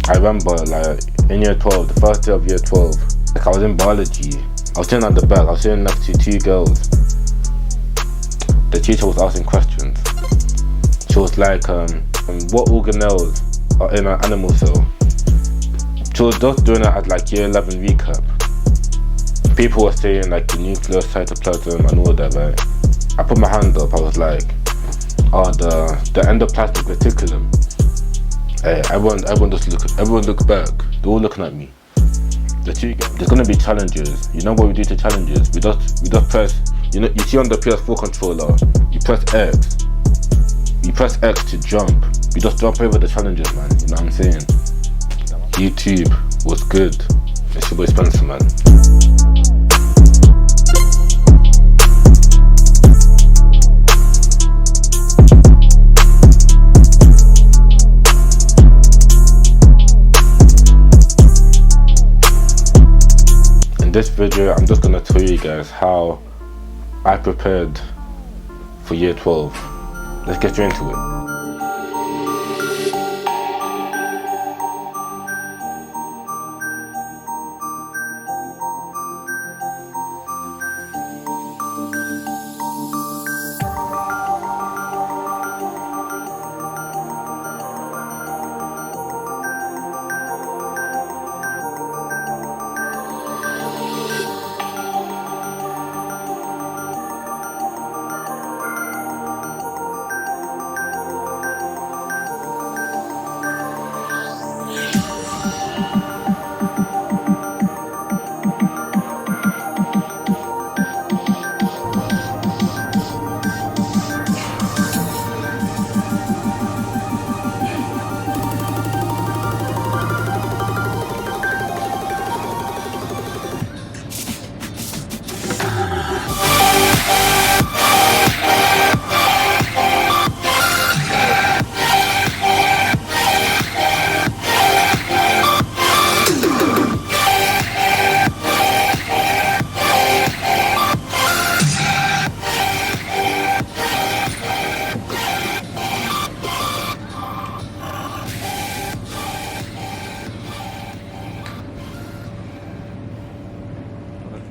I remember like in year 12, the first day of year 12, like I was in biology. I was sitting at the back, I was sitting next to two girls. The teacher was asking questions. She was like, what organelles are in an animal cell? She was just doing it at like year 11 recap. People were saying like the nucleus, cytoplasm and all that, right? I put my hand up, I was like, the endoplasmic reticulum. Hey, everyone look back. They're all looking at me. There's gonna be challenges. You know what we do to challenges? We just press. You see on the PS4 controller, you press X. You press X to jump. You just jump over the challenges, man. You know what I'm saying? YouTube was good. It's your boy Spencer, man. In this video, I'm just gonna tell you guys how I prepared for year 12. Let's get straight into it.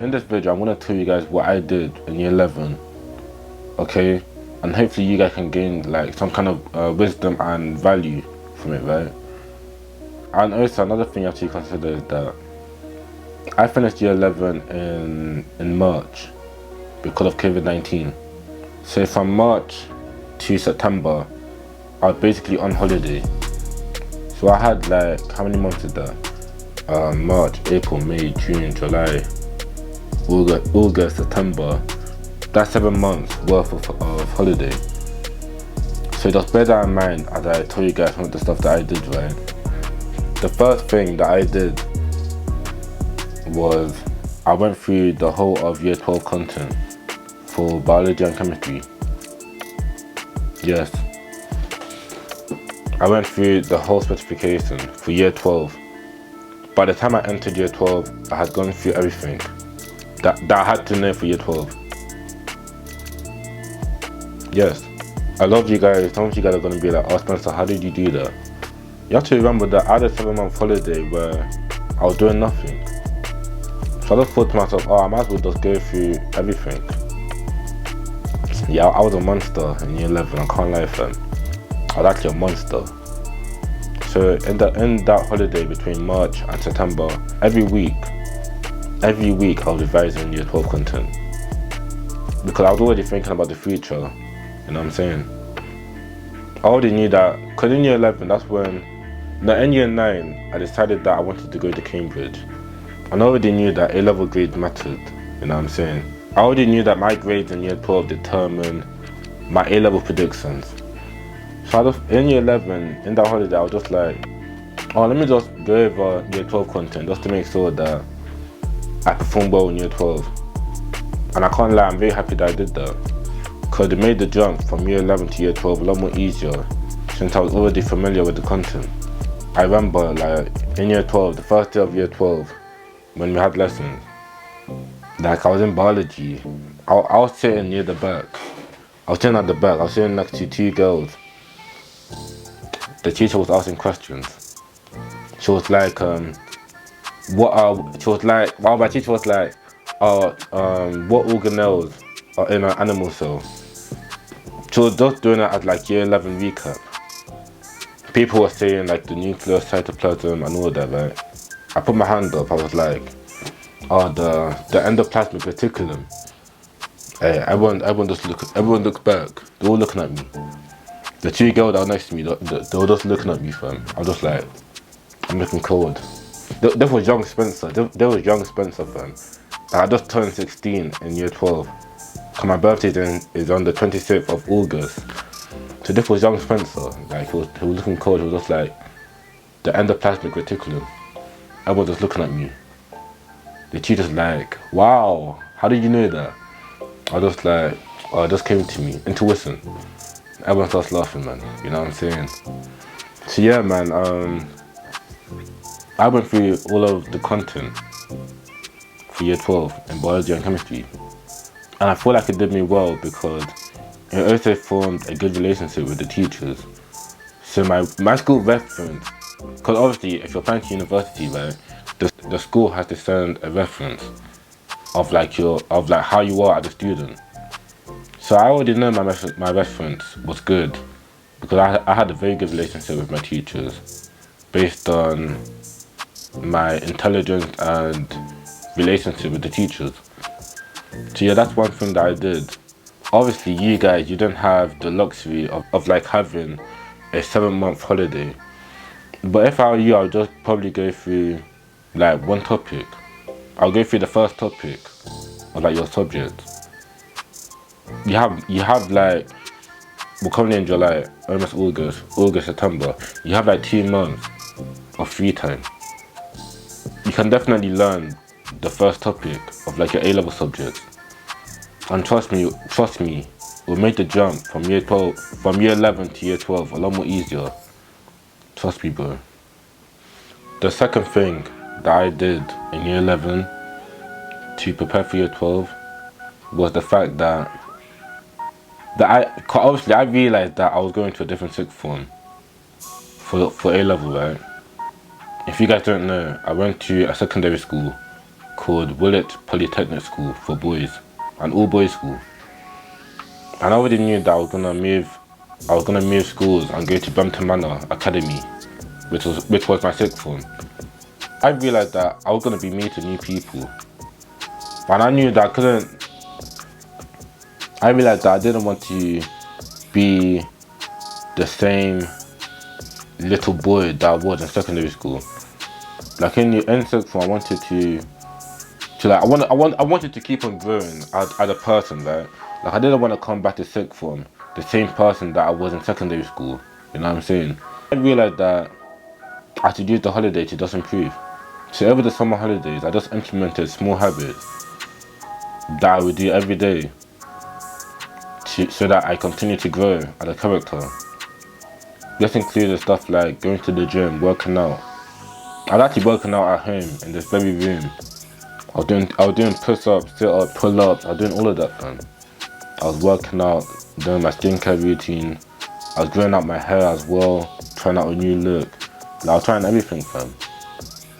In this video, I'm gonna tell you guys what I did in year 11, okay? And hopefully you guys can gain like some kind of wisdom and value from it, right? And also another thing you have to consider is that I finished year 11 in March because of COVID-19. So from March to September, I was basically on holiday. So I had like, how many months is that? March, April, May, June, July, August, September. That's 7 months worth of holiday. So just bear that in mind as I tell you guys some of the stuff that I did, right? The first thing that I did was I went through the whole of year 12 content for biology and chemistry. Yes. I went through the whole specification for year 12. By the time I entered year 12, I had gone through everything that I had to know for year 12. Yes, I love you guys. Some of you guys are going to be like, oh Spencer, how did you do that? You have to remember that I had a 7-month holiday where I was doing nothing. So I just thought to myself, oh, I might as well just go through everything. Yeah, I was a monster in year 11, I can't lie, fam. I was actually a monster. So in that holiday between March and September, every week I was revising year 12 content. Because I was already thinking about the future, you know what I'm saying? I already knew that, because in year 11, that's when, in year 9, I decided that I wanted to go to Cambridge. And I already knew that A-level grades mattered, you know what I'm saying? I already knew that my grades in year 12 determined my A-level predictions. So in year 11, in that holiday, I was just like, oh, let me just go over year 12 content just to make sure that I perform well in year 12. And I can't lie, I'm very happy that I did that. Because it made the jump from year 11 to year 12 a lot more easier since I was already familiar with the content. I remember like in year 12, the first day of year 12, when we had lessons, like I was in biology, I was sitting near the back. I was sitting at the back, I was sitting next to two girls. The teacher was asking questions. She was like, my teacher was like, what organelles are in an animal cell? She was just doing it at like year 11 recap. People were saying like the nucleus, cytoplasm and all that, right? I put my hand up, I was like, the endoplasmic reticulum. Hey, everyone looks back. They're all looking at me. The two girls that were next to me, they were just looking at me, fam. I was just like, I'm looking cold. There was young Spencer. There was young Spencer, fam. I just turned 16 in year 12. My birthday is on the 26th of August. So this was young Spencer. Like he was looking cold. He was just like the endoplasmic reticulum. Everyone just looking at me. The teacher's like, wow, how did you know that? I was just like, oh, it just came to me. Intuition. Everyone starts laughing, man. You know what I'm saying? So yeah, man. I went through all of the content for year 12 in biology and chemistry, and I feel like it did me well because it also formed a good relationship with the teachers. So my school reference, because obviously if you're applying to university, right, the school has to send a reference of like how you are as a student. So I already know my reference was good because I had a very good relationship with my teachers based on my intelligence and relationship with the teachers. So yeah, that's one thing that I did. Obviously you guys, you don't have the luxury of like having a 7-month holiday. But if I were you, I'll just probably go through like one topic. I'll go through the first topic of like your subject. You have like, we're currently in July, almost August, September. You have like 2 months of free time. You can definitely learn the first topic of like your A-level subjects. And trust me, it will make the jump from year 11 to year 12 a lot more easier. Trust me, bro. The second thing that I did in year 11 to prepare for year 12 was the fact that obviously I realized that I was going to a different sixth form for A-level, right? If you guys don't know, I went to a secondary school called Willett Polytechnic School for boys, an all-boys school. And I already knew that I was gonna move schools and go to Brampton Manor Academy, which was my sixth form. I realized that I was gonna be meeting new people, and I knew that I realized that I didn't want to be the same little boy that I was in secondary school. Like in sixth form, I wanted I wanted to keep on growing as a person, right? Like I didn't want to come back to sixth form the same person that I was in secondary school. You know what I'm saying? I realized that I should use the holiday to just improve. So over the summer holidays, I just implemented small habits that I would do every day so that I continue to grow as a character. This included stuff like going to the gym, working out. I was actually working out at home in this very room. I was doing push-ups, sit-ups, pull-ups. I was doing all of that, fam. I was working out, doing my skincare routine. I was growing out my hair as well, trying out a new look. Like, I was trying everything, fam.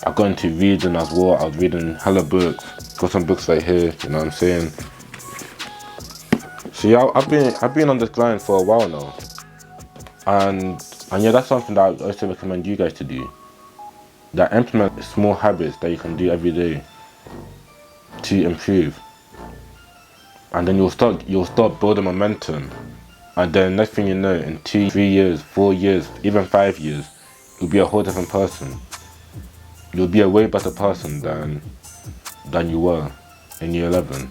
I got into reading as well. I was reading hella books. Got some books right here, you know what I'm saying? So yeah, I've been on this grind for a while now. And yeah, that's something that I also recommend you guys to do. That implement small habits that you can do every day to improve. And then you'll start building momentum. And then next thing you know, in 2, 3 years, 4 years, even 5 years, you'll be a whole different person. You'll be a way better person than you were in year 11.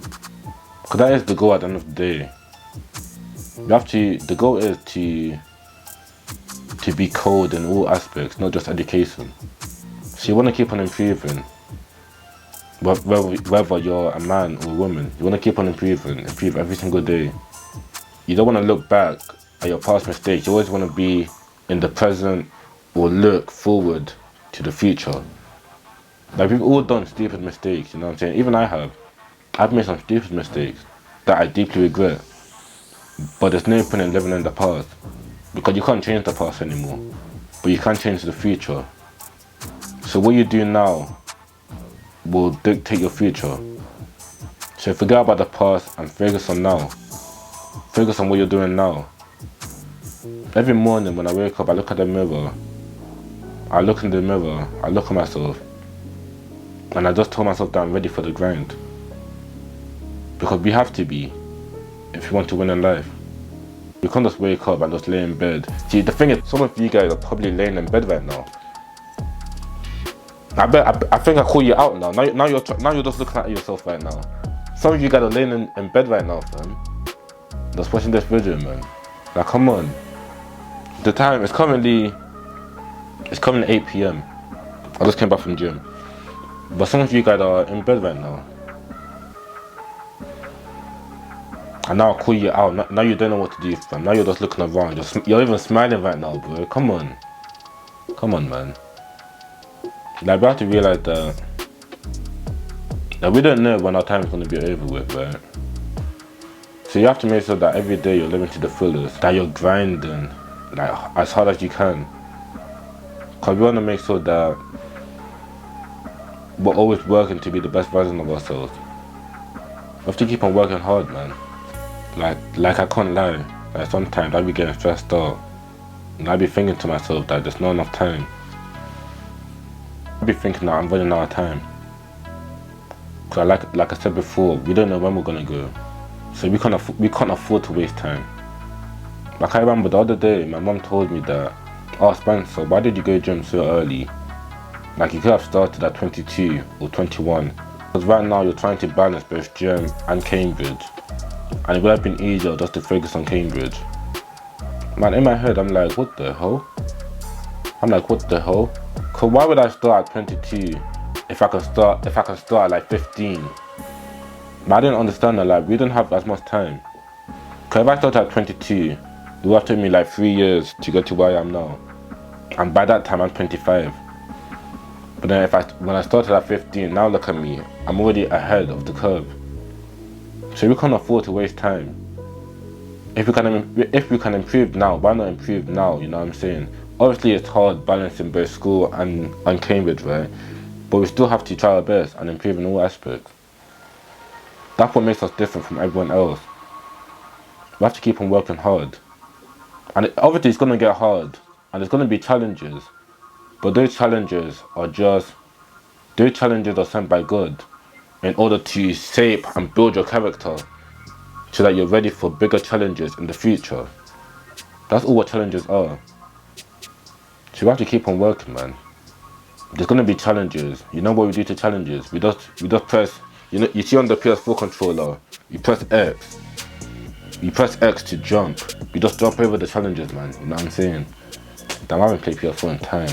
Because that is the goal at the end of the day. The goal is to be cold in all aspects, not just education. So you want to keep on improving. Whether you're a man or a woman, you want to keep on improve every single day. You don't want to look back at your past mistakes. You always want to be in the present or look forward to the future. Like, we've all done stupid mistakes, you know what I'm saying? Even I've made some stupid mistakes that I deeply regret. But there's no point in living in the past, because you can't change the past anymore, but you can change the future. So what you do now will dictate your future. So forget about the past and focus on now. Focus on what you're doing now. Every morning when I wake up, I look at the mirror. I look in the mirror, I look at myself, and I just tell myself that I'm ready for the grind. Because we have to be, if you want to win in life. You can't just wake up and just lay in bed. See, the thing is, some of you guys are probably laying in bed right now. I think I call you out now. Now you're just looking at yourself right now. Some of you guys are laying in bed right now, fam. Just watching this video, man. Like, come on. The time is currently 8 PM. I just came back from gym. But some of you guys are in bed right now. And now I call you out. Now you don't know what to do, fam. Now you're just looking around. You're even smiling right now, bro. Come on. Come on, man. Like, we have to realize that we don't know when our time is going to be over with, right? So you have to make sure that every day you're living to the fullest. That you're grinding, like, as hard as you can. Because we want to make sure that we're always working to be the best version of ourselves. We have to keep on working hard, man. Like I can't lie. Like, sometimes I be getting stressed out. And I be thinking to myself that there's not enough time. I be thinking that I'm running out of time. Because like I said before, we don't know when we're gonna go. So we can't afford to waste time. Like, I remember the other day, my mom told me that, "Oh, Spencer, why did you go gym so early? Like, you could have started at 22 or 21. Because right now you're trying to balance both gym and Cambridge. And it would have been easier just to focus on Cambridge." Man, in my head, I'm like, what the hell? Cause why would I start at 22 if I can start at like 15? But I didn't understand that, like, we didn't have as much time. Cause if I started at 22, it would have taken me like 3 years to get to where I am now. And by that time, I'm 25. But then when I started at 15, now look at me, I'm already ahead of the curve. So we can't afford to waste time. If we can improve now, why not improve now? You know what I'm saying? Obviously, it's hard balancing both school and Cambridge, right? But we still have to try our best and improve in all aspects. That's what makes us different from everyone else. We have to keep on working hard. And obviously, it's gonna get hard, and there's gonna be challenges. But those challenges are sent by God in order to shape and build your character so that you're ready for bigger challenges in the future. That's all what challenges are. So we have to keep on working, man. There's gonna be challenges. You know what we do to challenges? We just press, you see on the PS4 controller, you press X. You press X to jump. You just jump over the challenges, man. You know what I'm saying? Damn, I haven't played PS4 in time.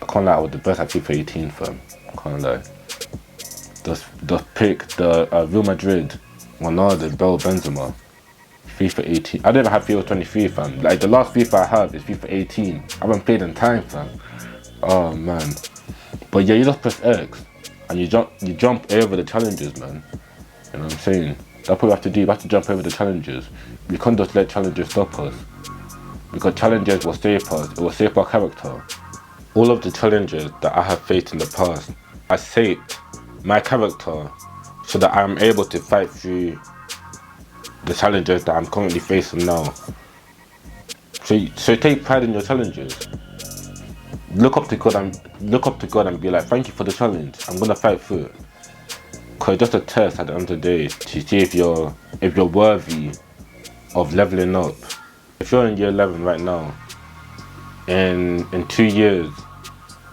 I can't lie, I was the best at FIFA 18, fam. I can't lie. Just pick the Real Madrid, Ronaldo, Bell, Benzema. FIFA 18. I don't even have FIFA 23, fam. Like, the last FIFA I have is FIFA 18. I haven't played in time, fam. Oh, man. But yeah, you just press X and you jump over the challenges, man. You know what I'm saying? That's what we have to do. We have to jump over the challenges. We can't just let challenges stop us. Because challenges will shape us. It will shape our character. All of the challenges that I have faced in the past, I shaped my character so that I'm able to fight through the challenges that I'm currently facing now. So take pride in your challenges. Look up to God and be like, thank you for the challenge. I'm gonna fight through it. Cause it's just a test at the end of the day to see if you're worthy of leveling up. If you're in year 11 right now, in 2 years,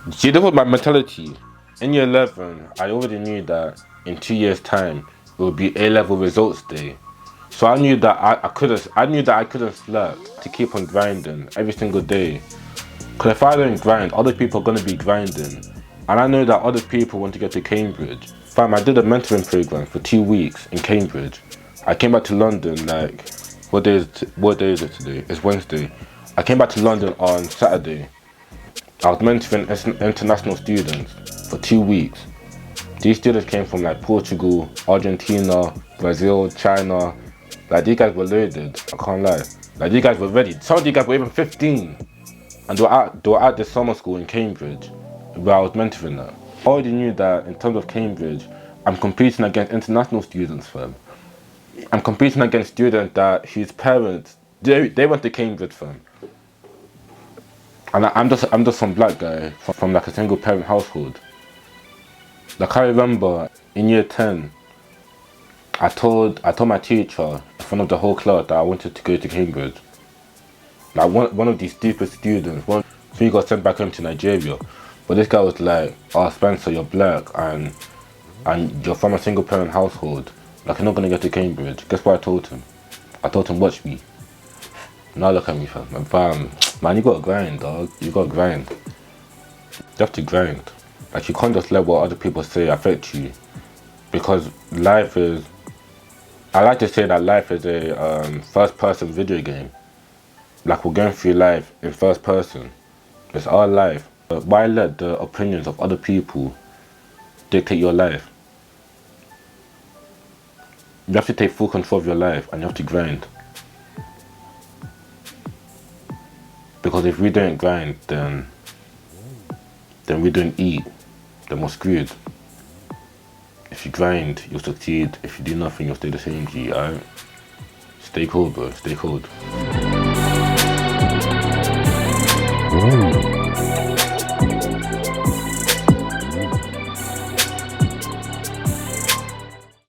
see, that was my mentality. In year 11, I already knew that in 2 years' time it would be A-level results day. So I knew that I couldn't slack to keep on grinding every single day. Cause if I don't grind, other people are gonna be grinding. And I know that other people want to get to Cambridge. Fam, I did a mentoring program for 2 weeks in Cambridge. I came back to London, like, what day is it today? It's Wednesday. I came back to London on Saturday. I was mentoring international students for 2 weeks. These students came from like Portugal, Argentina, Brazil, China. Like, these guys were loaded, I can't lie. Like, these guys were ready. Some of these guys were even 15. And they were at this summer school in Cambridge. where I was mentoring her. I already knew that in terms of Cambridge, I'm competing against international students, fam. I'm competing against students that whose parents, they went to Cambridge, fam. And I'm just some black guy from like a single parent household. Like I remember in year 10, I told my teacher in front of the whole class that I wanted to go to Cambridge. Like one of these stupid students, he got sent back home to Nigeria. But this guy was like, "Oh Spencer, you're black and you're from a single parent household. Like you're not gonna get to Cambridge." Guess what I told him? I told him, "Watch me." Now look at me, fam. And bam, man, you gotta grind, dog. You gotta grind. You have to grind. Like you can't just let what other people say affect you, because life is. I like to say that life is a first-person video game. Like we're going through life in first person. It's our life. But why let the opinions of other people dictate your life? You have to take full control of your life and you have to grind. Because if we don't grind, then we don't eat. Then we're screwed. If you grind, you'll succeed. If you do nothing, you'll stay the same, G, alright? Stay cold, bro. Stay cold.